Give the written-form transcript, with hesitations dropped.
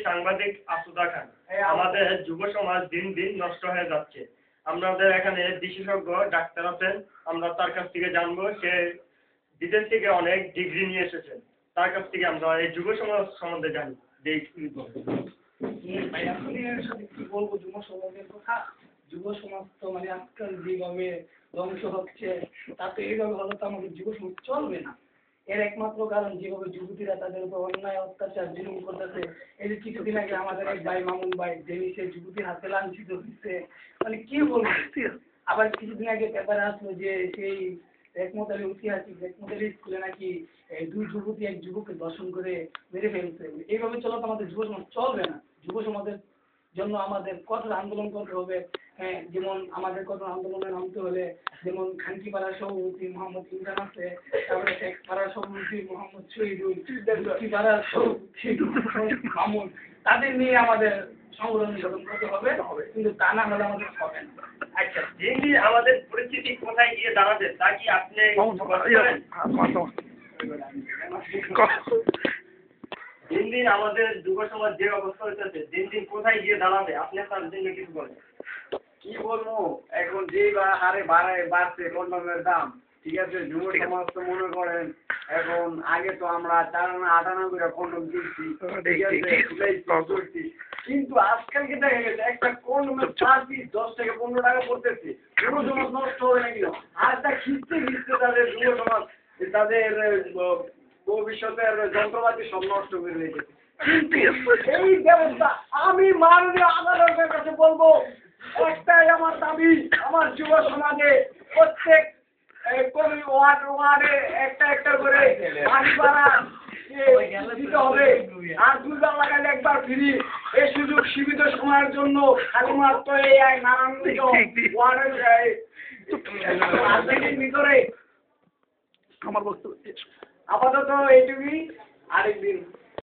সাংবাদিক আসুদা খান, আমাদের যুব সমাজ দিন দিন নষ্ট হয়ে যাচ্ছে। আমাদের এখানে বিশেষজ্ঞ ডাক্তার আছেন, আমরা তার কাছ থেকে জানবো। সে বিদেশ থেকে অনেক ডিগ্রি নিয়ে এসেছেন, তার কাছ থেকে আমরা এই যুব সমাজ সম্বন্ধে জানি। কি বলবো যুব সমাজের কথা? যুব সমাজ তো মানে আজকাল যেভাবে ধ্বংস হচ্ছে, তাতে এইভাবে হলে তো আমাদের যুব সমাজ চলবে না। এর একমাত্র কারণ যেভাবে যুবতীরা তাদের উপর অন্যায় অত্যাচার জুলুম করতেছে। এই যে কিছুদিন আগে আমাদের এক ভাই মামুন ভাই যিনি সে যুবতীর হাতে লাঞ্ছিত হচ্ছে, মানে কি বলবো। আবার কিছুদিন আগে পেপারে আসলো যে সেই রেকমত আলী ঐতিহাসিক রেকমত আলী স্কুলে নাকি দুই যুবতী এক যুবককে দর্শন করে মেরে ফেলছে। এইভাবে চলে তো আমাদের যুব সমাজ চলবে না। যুব সমাজের জন্য আমাদের কঠোর আন্দোলন করতে হবে। যেমন আমাদের কঠোর আন্দোলনে নামতে হলে যেমন খানকিপাড়ার সভাপতি মোহাম্মদ ইমরান আছে, তারপরে শেখপাড়ার সভাপতি মোহাম্মদ শহীদুল, পাড়ার সভাপতি মামুন, তাদের নিয়ে আমাদের সংগঠন গঠন করতে হবে। কিন্তু তা না হলে আমাদের হবে না। আচ্ছা, দিন দিন আমাদের পরিস্থিতি কোথায় গিয়ে দাঁড়াবে তা কি আপনি দিন দিন আমাদের যুব সমাজ যে অবস্থা হইতেছে, দিন দিন কোথায় গিয়ে দাঁড়াবে আপনি তার জন্য কিছু বলেন? কি বলবো, এখন যে হারে বাড়ছে কন্ডমের দাম, ঠিক আছে, যুব সমাজ তো মনে করেন এখন আগে তো আমরা 4 আনা 8 আনা করে কন্ডম কিনছি, ঠিক আছে, কিন্তু আজকালকে দেখা গেছে একটা কন্ডমের 4 পিস 10 থেকে 15 টাকা পড়তেছে। যুব সমাজ নষ্ট হবে নাকি? আর তা খিস্তে তাদের যুব সমাজ তাদের ভবিষ্যতের যন্ত্রপাতি সব নষ্ট করে রেখেছে। কিন্তু এই ব্যবস্থা আমি মাননীয় আদালতের কাছে বলবো, একটাই আমার দাবি, আমার যুব সমাজে প্রত্যেক ওয়ার্ডে একটা করে পানি ভাড়া দিতে হবে। আর 2 বার লাগাইলে একবার ফ্রি। এই সুযোগ সীমিত সময়ের জন্য খালি মাত্র এই নারায়ণগঞ্জ ওয়ার্ডের ভিতরে। আমার বক্তব্য আপাতত এইটুকুই, আরেকদিন